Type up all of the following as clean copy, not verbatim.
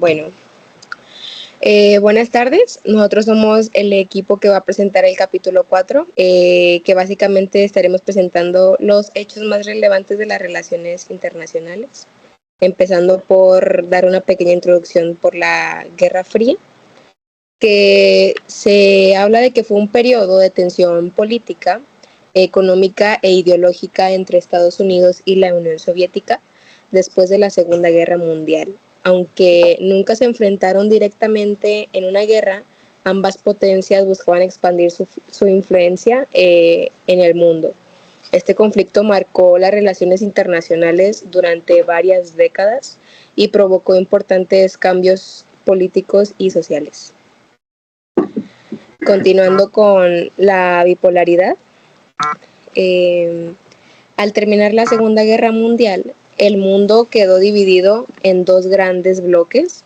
Bueno, buenas tardes. Nosotros somos el equipo que va a presentar el capítulo 4, que básicamente estaremos presentando los hechos más relevantes de las relaciones internacionales, empezando por dar una pequeña introducción por la Guerra Fría, que se habla de que fue un periodo de tensión política, económica e ideológica entre Estados Unidos y la Unión Soviética después de la Segunda Guerra Mundial. Aunque nunca se enfrentaron directamente en una guerra, ambas potencias buscaban expandir su influencia en el mundo. Este conflicto marcó las relaciones internacionales durante varias décadas y provocó importantes cambios políticos y sociales. Continuando con la bipolaridad, al terminar la Segunda Guerra Mundial, el mundo quedó dividido en dos grandes bloques: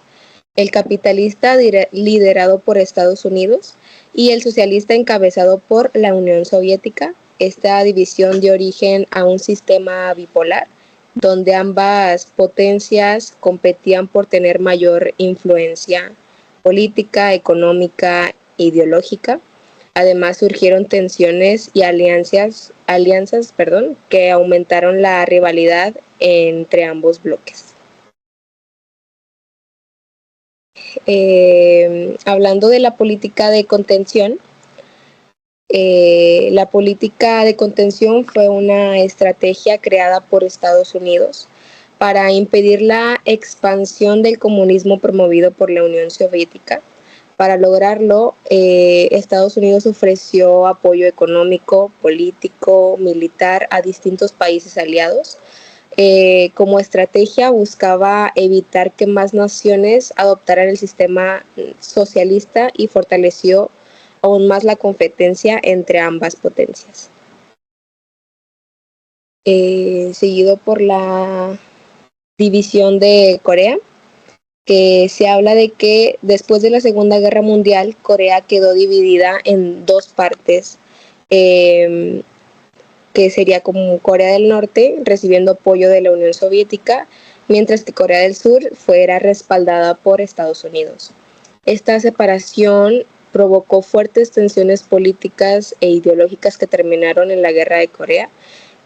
el capitalista liderado por Estados Unidos y el socialista encabezado por la Unión Soviética. Esta división dio origen a un sistema bipolar, donde ambas potencias competían por tener mayor influencia política, económica e ideológica. Además surgieron tensiones y alianzas que aumentaron la rivalidad entre ambos bloques. Hablando de la política de contención, la política de contención fue una estrategia creada por Estados Unidos para impedir la expansión del comunismo promovido por la Unión Soviética. Para lograrlo, Estados Unidos ofreció apoyo económico, político, militar a distintos países aliados. Como estrategia buscaba evitar que más naciones adoptaran el sistema socialista y fortaleció aún más la competencia entre ambas potencias. Seguido por la división de Corea, que se habla de que después de la Segunda Guerra Mundial, Corea quedó dividida en dos partes, que sería como Corea del Norte recibiendo apoyo de la Unión Soviética, mientras que Corea del Sur fuera respaldada por Estados Unidos. Esta separación provocó fuertes tensiones políticas e ideológicas que terminaron en la Guerra de Corea,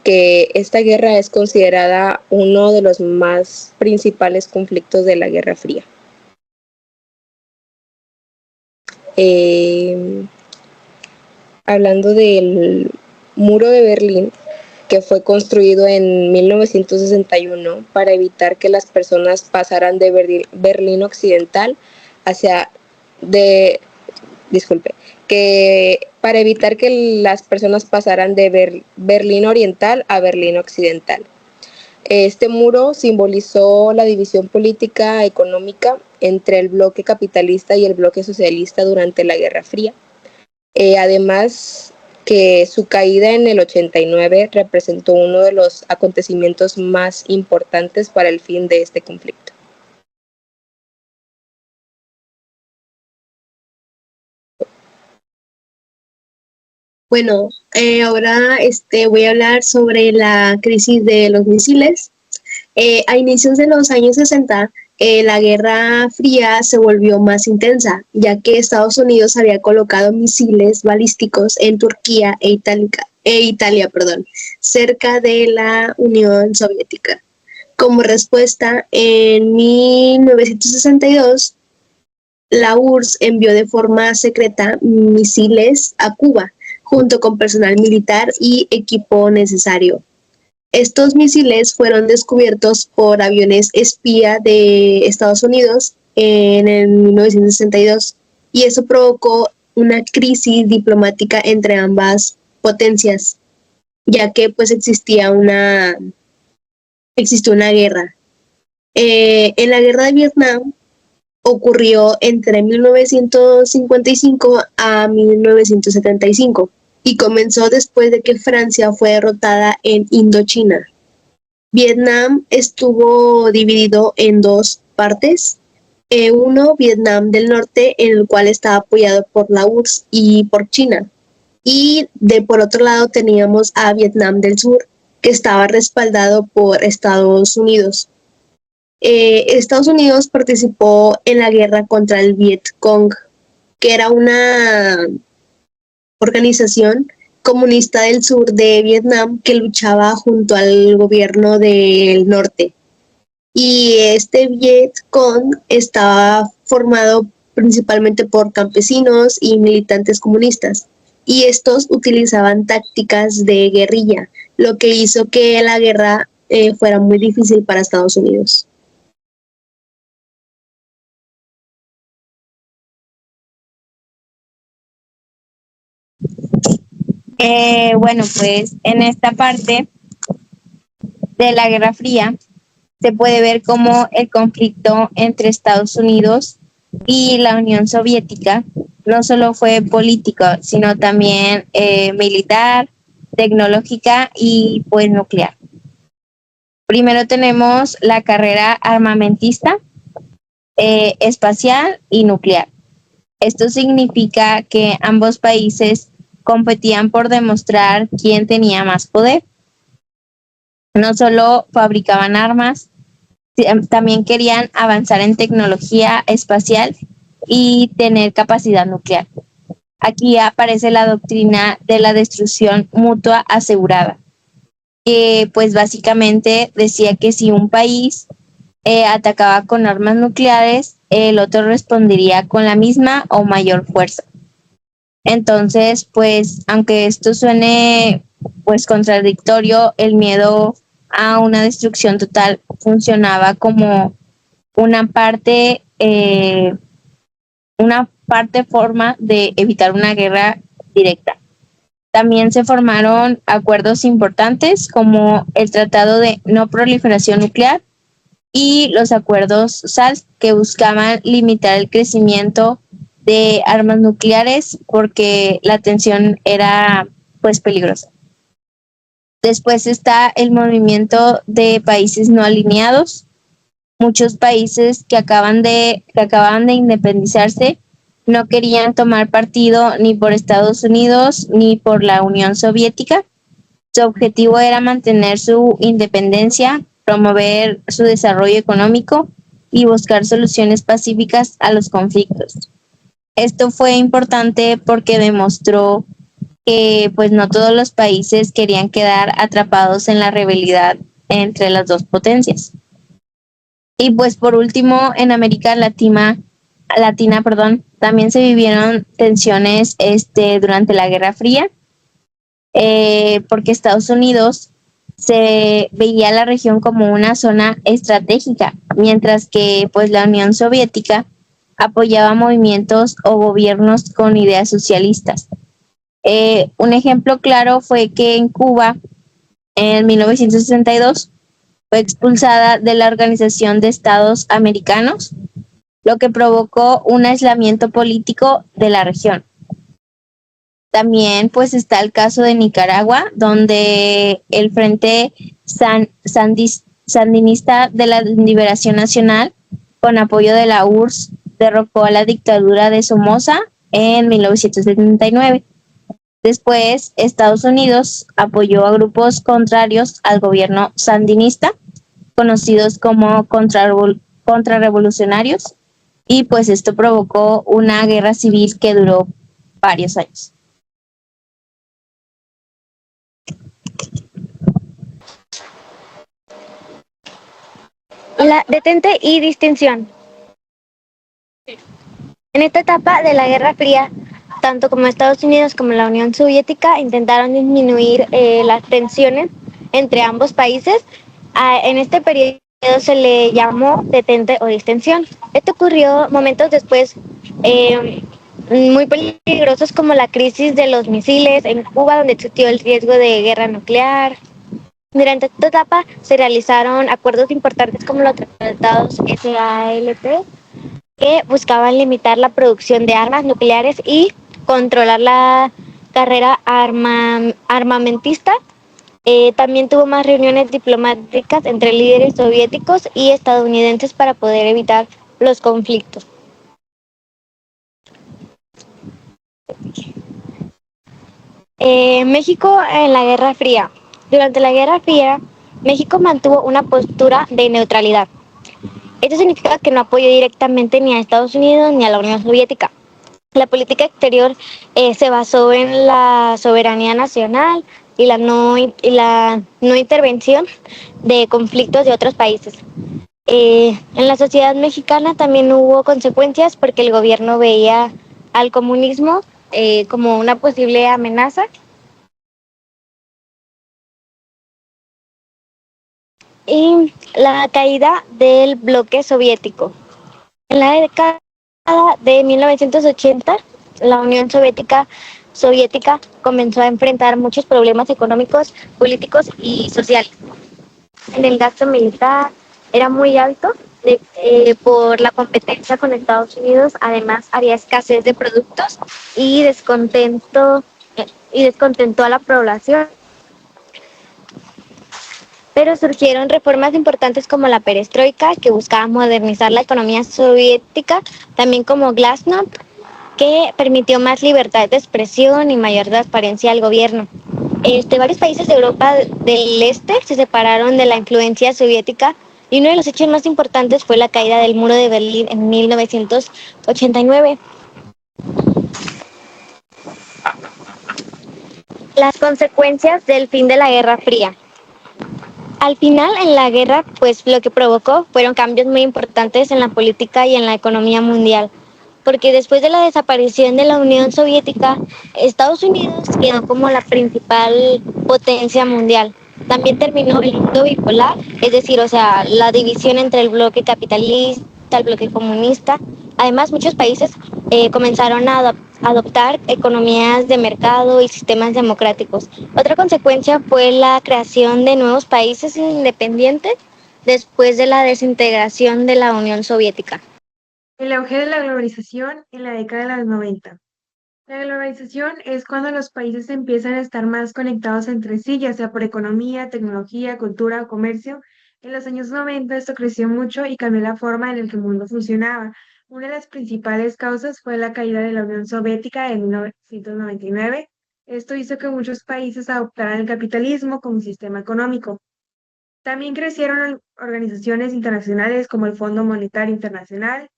que esta guerra es considerada uno de los más principales conflictos de la Guerra Fría. Hablando del Muro de Berlín, que fue construido en 1961 para evitar que las personas pasaran de Berlín Occidental para evitar que las personas pasaran de Berlín Oriental a Berlín Occidental. Este muro simbolizó la división política económica entre el bloque capitalista y el bloque socialista durante la Guerra Fría. Además, que su caída en el 89 representó uno de los acontecimientos más importantes para el fin de este conflicto. Bueno, ahora voy a hablar sobre la crisis de los misiles. A inicios de los años 60, la Guerra Fría se volvió más intensa, ya que Estados Unidos había colocado misiles balísticos en Turquía e Italia, cerca de la Unión Soviética. Como respuesta, en 1962, la URSS envió de forma secreta misiles a Cuba, junto con personal militar y equipo necesario. Estos misiles fueron descubiertos por aviones espía de Estados Unidos en el 1962 y eso provocó una crisis diplomática entre ambas potencias, ya que pues existió una guerra. En la guerra de Vietnam ocurrió entre 1955 a 1975 y comenzó después de que Francia fue derrotada en Indochina. Vietnam estuvo dividido en dos partes. Uno, Vietnam del Norte, en el cual estaba apoyado por la URSS y por China. Y por otro lado teníamos a Vietnam del Sur, que estaba respaldado por Estados Unidos. Estados Unidos participó en la guerra contra el Vietcong, que era una organización comunista del sur de Vietnam que luchaba junto al gobierno del norte. Y este Vietcong estaba formado principalmente por campesinos y militantes comunistas. Y estos utilizaban tácticas de guerrilla, lo que hizo que la guerra fuera muy difícil para Estados Unidos. Bueno, pues en esta parte de la Guerra Fría se puede ver cómo el conflicto entre Estados Unidos y la Unión Soviética no solo fue político, sino también militar, tecnológica y pues nuclear. Primero tenemos la carrera armamentista, espacial y nuclear. Esto significa que ambos países competían por demostrar quién tenía más poder. No solo fabricaban armas, también querían avanzar en tecnología espacial y tener capacidad nuclear. Aquí aparece la doctrina de la destrucción mutua asegurada, que pues básicamente decía que si un país atacaba con armas nucleares, el otro respondería con la misma o mayor fuerza. Entonces, pues, aunque esto suene pues contradictorio, el miedo a una destrucción total funcionaba como una parte forma de evitar una guerra directa. También se formaron acuerdos importantes como el Tratado de No Proliferación Nuclear y los acuerdos SALT, que buscaban limitar el crecimiento de armas nucleares porque la tensión era pues peligrosa. Después está el movimiento de países no alineados. Muchos países que acababan de independizarse no querían tomar partido ni por Estados Unidos ni por la Unión Soviética. Su objetivo era mantener su independencia, promover su desarrollo económico y buscar soluciones pacíficas a los conflictos. Esto fue importante porque demostró que pues no todos los países querían quedar atrapados en la rivalidad entre las dos potencias. Y pues por último, en América Latina, también se vivieron tensiones durante la Guerra Fría, porque Estados Unidos se veía la región como una zona estratégica, mientras que pues la Unión Soviética apoyaba movimientos o gobiernos con ideas socialistas. Un ejemplo claro fue que en Cuba, en 1962, fue expulsada de la Organización de Estados Americanos, lo que provocó un aislamiento político de la región. También pues está el caso de Nicaragua, donde el Frente Sandinista de la Liberación Nacional, con apoyo de la URSS, derrocó a la dictadura de Somoza en 1979. Después, Estados Unidos apoyó a grupos contrarios al gobierno sandinista, conocidos como contrarrevolucionarios, y pues esto provocó una guerra civil que duró varios años. La detente y distinción. En esta etapa de la Guerra Fría, tanto como Estados Unidos como la Unión Soviética intentaron disminuir las tensiones entre ambos países. En este periodo se le llamó detente o distensión. Esto ocurrió momentos después muy peligrosos, como la crisis de los misiles en Cuba, donde existió el riesgo de guerra nuclear. Durante esta etapa se realizaron acuerdos importantes como los tratados SALT, que buscaban limitar la producción de armas nucleares y controlar la carrera armamentista. También tuvo más reuniones diplomáticas entre líderes soviéticos y estadounidenses para poder evitar los conflictos. México en la Guerra Fría. Durante la Guerra Fría, México mantuvo una postura de neutralidad. Esto significa que no apoyó directamente ni a Estados Unidos ni a la Unión Soviética. La política exterior se basó en la soberanía nacional y la no intervención de conflictos de otros países. En la sociedad mexicana también hubo consecuencias porque el gobierno veía al comunismo como una posible amenaza. Y la caída del bloque soviético. En la década de 1980, la Unión Soviética comenzó a enfrentar muchos problemas económicos, políticos y sociales. El gasto militar era muy alto por la competencia con Estados Unidos. Además, había escasez de productos y descontentó a la población. Pero surgieron reformas importantes como la perestroika, que buscaba modernizar la economía soviética, también como Glasnost, que permitió más libertad de expresión y mayor transparencia al gobierno. Varios países de Europa del Este se separaron de la influencia soviética y uno de los hechos más importantes fue la caída del muro de Berlín en 1989. Las consecuencias del fin de la Guerra Fría. Al final, en la guerra, pues lo que provocó fueron cambios muy importantes en la política y en la economía mundial, porque después de la desaparición de la Unión Soviética, Estados Unidos quedó como la principal potencia mundial. También terminó el mundo bipolar, es decir, o sea, la división entre el bloque capitalista, el bloque comunista. Además, muchos países comenzaron a adoptar economías de mercado y sistemas democráticos. Otra consecuencia fue la creación de nuevos países independientes después de la desintegración de la Unión Soviética. El auge de la globalización en la década de los 90. La globalización es cuando los países empiezan a estar más conectados entre sí, ya sea por economía, tecnología, cultura o comercio. En los años 90 esto creció mucho y cambió la forma en la que el mundo funcionaba. Una de las principales causas fue la caída de la Unión Soviética en 1999. Esto hizo que muchos países adoptaran el capitalismo como sistema económico. También crecieron organizaciones internacionales como el Fondo Monetario Internacional,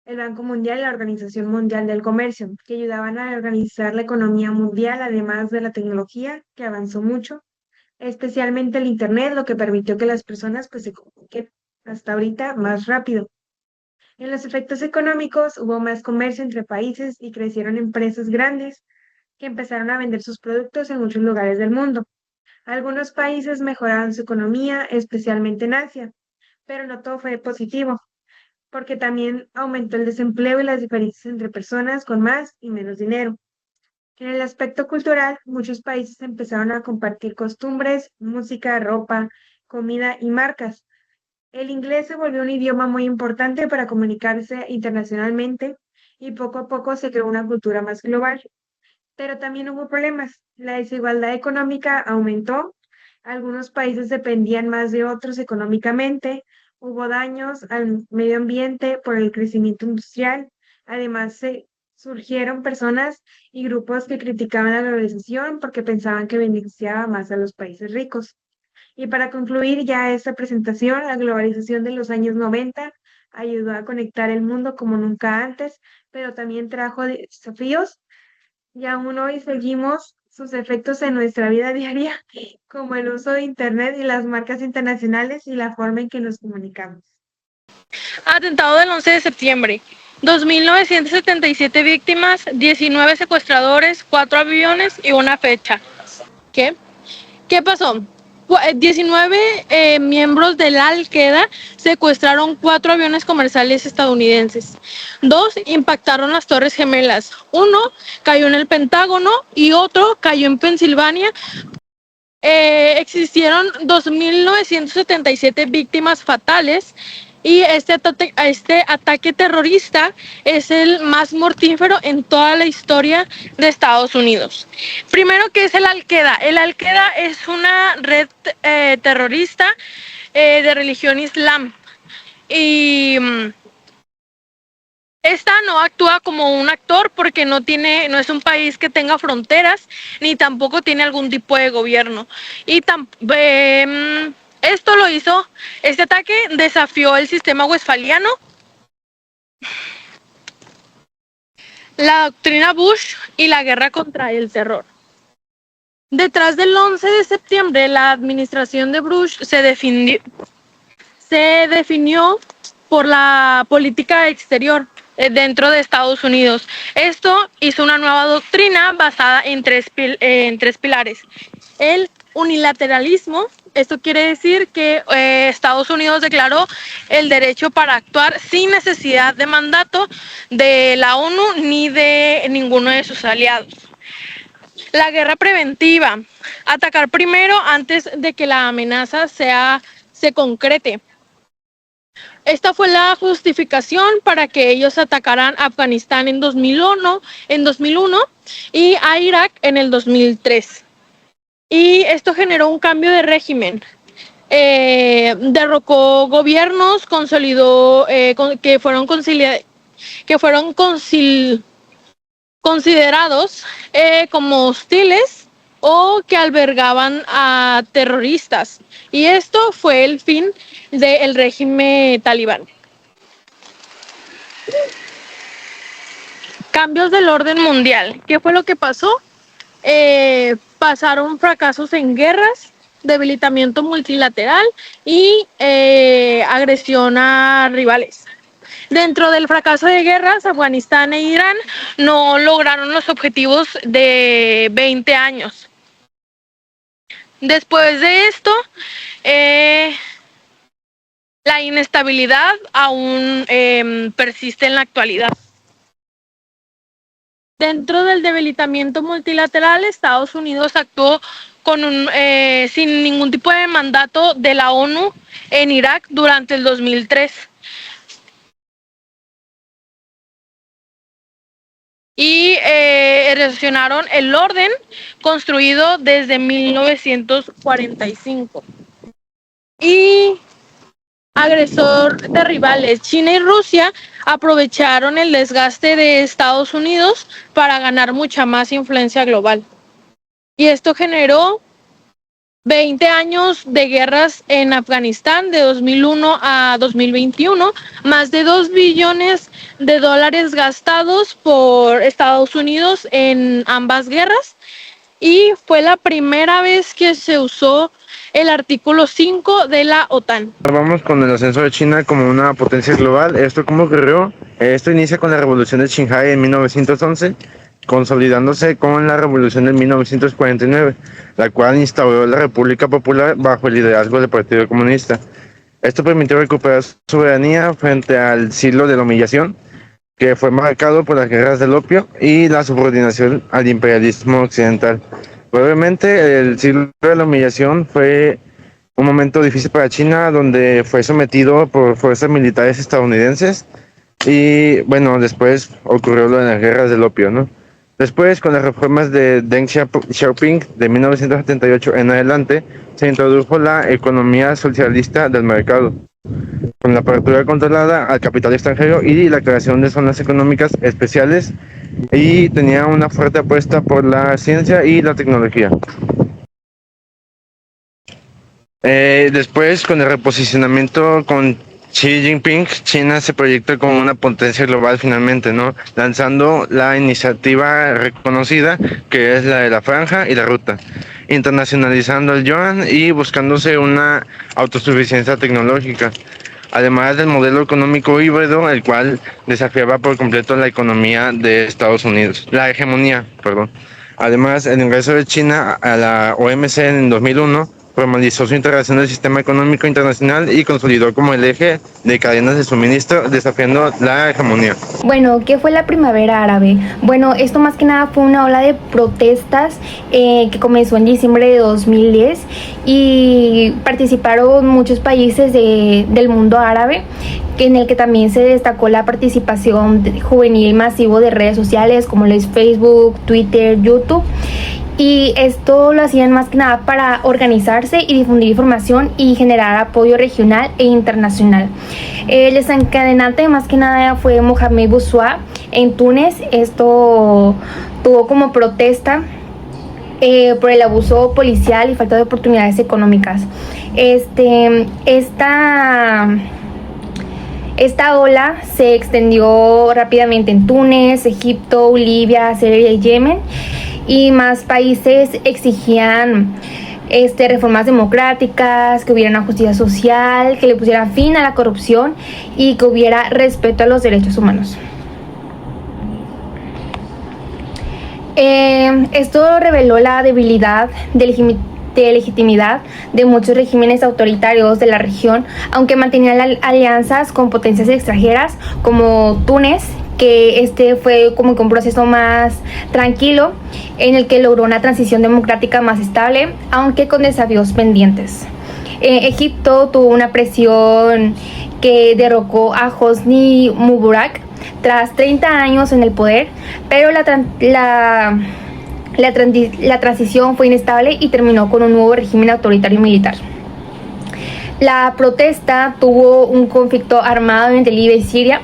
el Banco Mundial y la Organización Mundial del Comercio, que ayudaban a organizar la economía mundial, además de la tecnología, que avanzó mucho, especialmente el Internet, lo que permitió que las personas pues, se comuniquen hasta ahorita más rápido. En los efectos económicos hubo más comercio entre países y crecieron empresas grandes que empezaron a vender sus productos en muchos lugares del mundo. Algunos países mejoraron su economía, especialmente en Asia, pero no todo fue positivo, porque también aumentó el desempleo y las diferencias entre personas con más y menos dinero. En el aspecto cultural, muchos países empezaron a compartir costumbres, música, ropa, comida y marcas. El inglés se volvió un idioma muy importante para comunicarse internacionalmente y poco a poco se creó una cultura más global. Pero también hubo problemas. La desigualdad económica aumentó, algunos países dependían más de otros económicamente, hubo daños al medio ambiente por el crecimiento industrial, además surgieron personas y grupos que criticaban la globalización porque pensaban que beneficiaba más a los países ricos. Y para concluir ya esta presentación, la globalización de los años 90 ayudó a conectar el mundo como nunca antes, pero también trajo desafíos y aún hoy seguimos sus efectos en nuestra vida diaria, como el uso de Internet y las marcas internacionales y la forma en que nos comunicamos. Atentado del 11 de septiembre. 2.977 víctimas, 19 secuestradores, 4 aviones y una fecha. ¿Qué? ¿Qué pasó? 19 miembros de la Al-Qaeda secuestraron 4 aviones comerciales estadounidenses. 2 impactaron las Torres Gemelas. 1 cayó en el Pentágono y otro cayó en Pensilvania. Existieron 2.977 víctimas fatales y este ataque terrorista es el más mortífero en toda la historia de Estados Unidos. Primero, ¿qué es el Al-Qaeda? El Al-Qaeda es una red terrorista de religión islam y esta no actúa como un actor porque no es un país que tenga fronteras ni tampoco tiene algún tipo de gobierno. Y Este ataque desafió el sistema westfaliano, la doctrina Bush y la guerra contra el terror. Detrás del 11 de septiembre, la administración de Bush se definió por la política exterior dentro de Estados Unidos. Esto hizo una nueva doctrina basada en tres pilares. El unilateralismo, esto quiere decir que Estados Unidos declaró el derecho para actuar sin necesidad de mandato de la ONU ni de ninguno de sus aliados. La guerra preventiva, atacar primero antes de que la amenaza se concrete. Esta fue la justificación para que ellos atacaran a Afganistán en 2001 y a Irak en el 2003. Y esto generó un cambio de régimen. Derrocó gobiernos, consolidó que fueron considerados como hostiles o que albergaban a terroristas. Y esto fue el fin del régimen talibán. Cambios del orden mundial. ¿Qué fue lo que pasó? Pasaron fracasos en guerras, debilitamiento multilateral y agresión a rivales. Dentro del fracaso de guerras, Afganistán e Irán no lograron los objetivos de 20 años. Después de esto, la inestabilidad aún persiste en la actualidad. Dentro del debilitamiento multilateral, Estados Unidos actuó sin ningún tipo de mandato de la ONU en Irak durante el 2003. Y erosionaron el orden construido desde 1945. Y agresor de rivales, China y Rusia aprovecharon el desgaste de Estados Unidos para ganar mucha más influencia global. Y esto generó 20 años de guerras en Afganistán de 2001 a 2021, más de $2 billones gastados por Estados Unidos en ambas guerras, y fue la primera vez que se usó el artículo 5 de la OTAN. Vamos con el ascenso de China como una potencia global. ¿Esto cómo ocurrió? Esto inicia con la revolución de Shanghái en 1911, consolidándose con la revolución de 1949, la cual instauró la República Popular bajo el liderazgo del Partido Comunista. Esto permitió recuperar su soberanía frente al siglo de la humillación, que fue marcado por las guerras del opio y la subordinación al imperialismo occidental. Brevemente, el siglo de la humillación fue un momento difícil para China, donde fue sometido por fuerzas militares estadounidenses, y bueno, después ocurrió lo de las guerras del opio, ¿no? Después, con las reformas de Deng Xiaoping de 1978 en adelante, se introdujo la economía socialista del mercado, con la apertura controlada al capital extranjero y la creación de zonas económicas especiales, y tenía una fuerte apuesta por la ciencia y la tecnología. Después, con el reposicionamiento con Xi Jinping, China se proyecta como una potencia global finalmente, ¿no? Lanzando la iniciativa reconocida que es la de la Franja y la Ruta, internacionalizando el yuan y buscándose una autosuficiencia tecnológica, además del modelo económico híbrido, el cual desafiaba por completo la economía de Estados Unidos, la hegemonía, perdón. Además, el ingreso de China a la OMC en 2001 formalizó su integración del sistema económico internacional y consolidó como el eje de cadenas de suministro, desafiando la hegemonía. Bueno, ¿qué fue la primavera árabe? Bueno, esto más que nada fue una ola de protestas que comenzó en diciembre de 2010 y participaron muchos países del mundo árabe, en el que también se destacó la participación juvenil masivo de redes sociales como lo es Facebook, Twitter, YouTube. Y esto lo hacían más que nada para organizarse y difundir información y generar apoyo regional e internacional. El desencadenante más que nada fue Mohamed Bouazizi en Túnez. Esto tuvo como protesta por el abuso policial y falta de oportunidades económicas. Esta ola se extendió rápidamente en Túnez, Egipto, Libia, Siria y Yemen, y más países exigían reformas democráticas, que hubiera una justicia social, que le pusieran fin a la corrupción y que hubiera respeto a los derechos humanos. Esto reveló la debilidad de legitimidad de muchos regímenes autoritarios de la región, aunque mantenían alianzas con potencias extranjeras como Túnez, que fue como que un proceso más tranquilo en el que logró una transición democrática más estable, aunque con desafíos pendientes. Egipto tuvo una presión que derrocó a Hosni Mubarak tras 30 años en el poder, pero la transición fue inestable y terminó con un nuevo régimen autoritario militar. La protesta tuvo un conflicto armado entre Libia y Siria.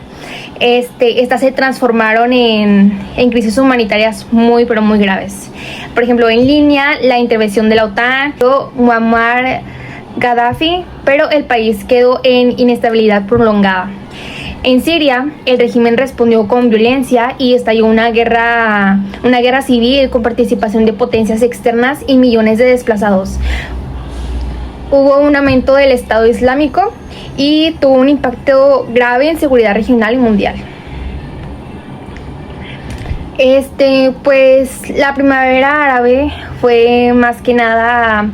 Estas se transformaron en crisis humanitarias muy pero muy graves. Por ejemplo, en línea, la intervención de la OTAN, Muammar Gaddafi, pero el país quedó en inestabilidad prolongada. En Siria, el régimen respondió con violencia y estalló una guerra civil con participación de potencias externas y millones de desplazados. Hubo un aumento del Estado Islámico y tuvo un impacto grave en seguridad regional y mundial. Pues la primavera árabe fue más que nada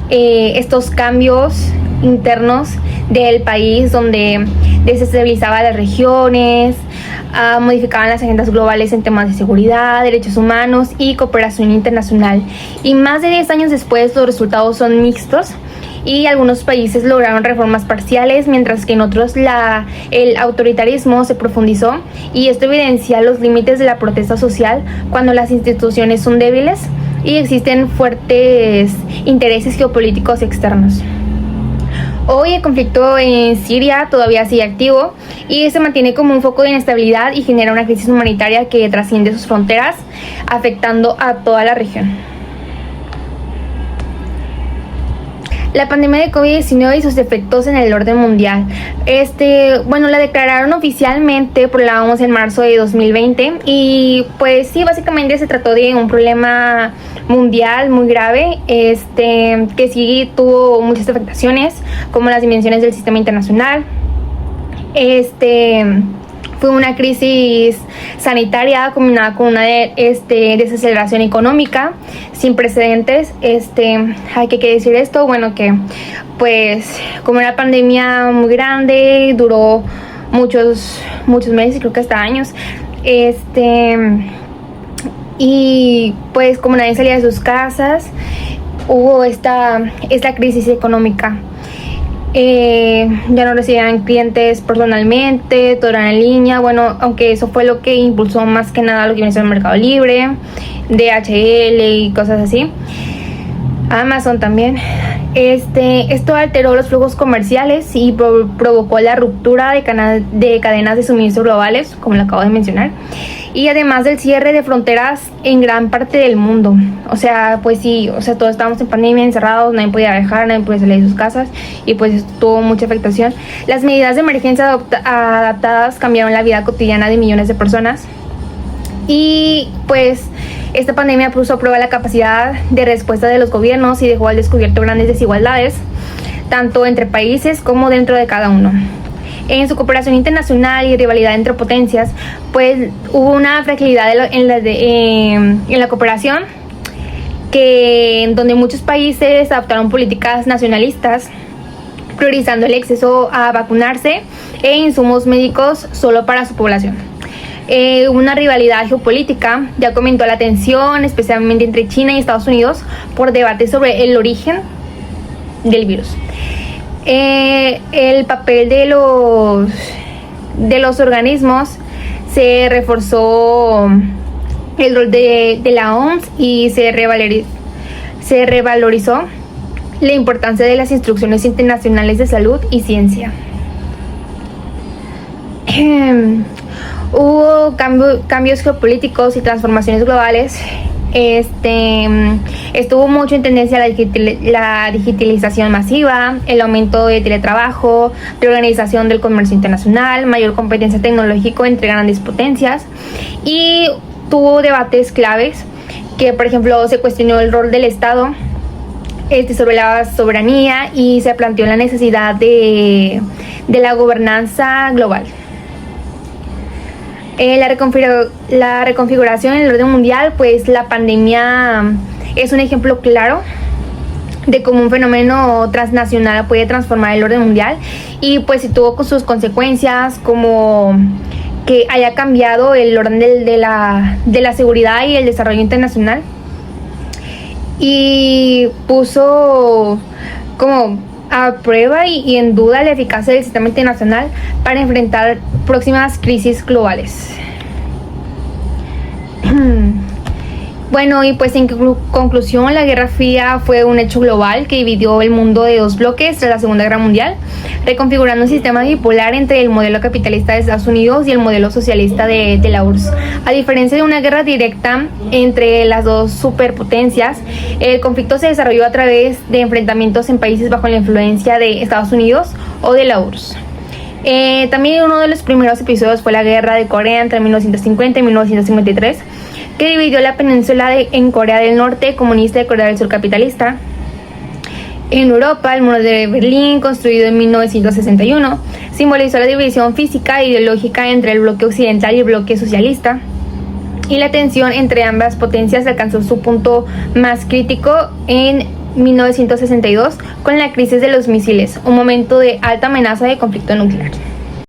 estos cambios internos del país, donde desestabilizaba las regiones, modificaban las agendas globales en temas de seguridad, derechos humanos y cooperación internacional. Y más de 10 años después los resultados son mixtos y algunos países lograron reformas parciales, mientras que en otros el autoritarismo se profundizó, y esto evidencia los límites de la protesta social cuando las instituciones son débiles y existen fuertes intereses geopolíticos externos. Hoy el conflicto en Siria todavía sigue activo y se mantiene como un foco de inestabilidad y genera una crisis humanitaria que trasciende sus fronteras, afectando a toda la región. La pandemia de COVID-19 y sus efectos en el orden mundial. La declararon oficialmente por la OMS en marzo de 2020 y pues sí, básicamente se trató de un problema mundial muy grave, que sí tuvo muchas afectaciones, como las dimensiones del sistema internacional. Fue una crisis sanitaria combinada con una desaceleración económica sin precedentes. Hay que decir esto, que pues como era pandemia muy grande, duró muchos meses, creo que hasta años. Y pues como nadie salía de sus casas, hubo esta crisis económica. Ya no recibían clientes personalmente, todo era en línea, aunque eso fue lo que impulsó más que nada lo que viene a ser el Mercado Libre, DHL y cosas así, Amazon también. Esto alteró los flujos comerciales y provocó la ruptura de cadenas de suministro globales, como lo acabo de mencionar, y además del cierre de fronteras en gran parte del mundo. Pues sí, todos estábamos en pandemia, encerrados, nadie podía viajar, nadie podía salir de sus casas, y pues esto tuvo mucha afectación. Las medidas de emergencia adaptadas cambiaron la vida cotidiana de millones de personas, y pues esta pandemia puso a prueba la capacidad de respuesta de los gobiernos y dejó al descubierto grandes desigualdades, tanto entre países como dentro de cada uno. En su cooperación internacional y rivalidad entre potencias, pues hubo una fragilidad en la cooperación, donde muchos países adoptaron políticas nacionalistas, priorizando el acceso a vacunarse e insumos médicos solo para su población. Una rivalidad geopolítica ya comentó la tensión, especialmente entre China y Estados Unidos, por debates sobre el origen del virus. El papel de los organismos, se reforzó el rol de la OMS y se revalorizó la importancia de las instrucciones internacionales de salud y ciencia. Hubo cambios geopolíticos y transformaciones globales Estuvo mucho en tendencia la digitalización masiva, el aumento de teletrabajo, reorganización del comercio internacional, mayor competencia tecnológica entre grandes potencias, y tuvo debates claves que, por ejemplo, se cuestionó el rol del Estado sobre la soberanía y se planteó la necesidad de la gobernanza global. La reconfiguración en el orden mundial, pues la pandemia es un ejemplo claro de cómo un fenómeno transnacional puede transformar el orden mundial, y pues si tuvo sus consecuencias, como que haya cambiado el orden de la seguridad y el desarrollo internacional, y puso como a prueba y en duda la eficacia del sistema internacional para enfrentar próximas crisis globales. Bueno, y pues en conclusión, la Guerra Fría fue un hecho global que dividió el mundo de dos bloques tras la Segunda Guerra Mundial, reconfigurando un sistema bipolar entre el modelo capitalista de Estados Unidos y el modelo socialista de la URSS. A diferencia de una guerra directa entre las dos superpotencias, el conflicto se desarrolló a través de enfrentamientos en países bajo la influencia de Estados Unidos o de la URSS. También uno de los primeros episodios fue la Guerra de Corea entre 1950 y 1953, que dividió la península en Corea del Norte comunista y Corea del Sur capitalista. En Europa, el muro de Berlín, construido en 1961, simbolizó la división física e ideológica entre el bloque occidental y el bloque socialista, y la tensión entre ambas potencias alcanzó su punto más crítico en 1962 con la crisis de los misiles, un momento de alta amenaza de conflicto nuclear.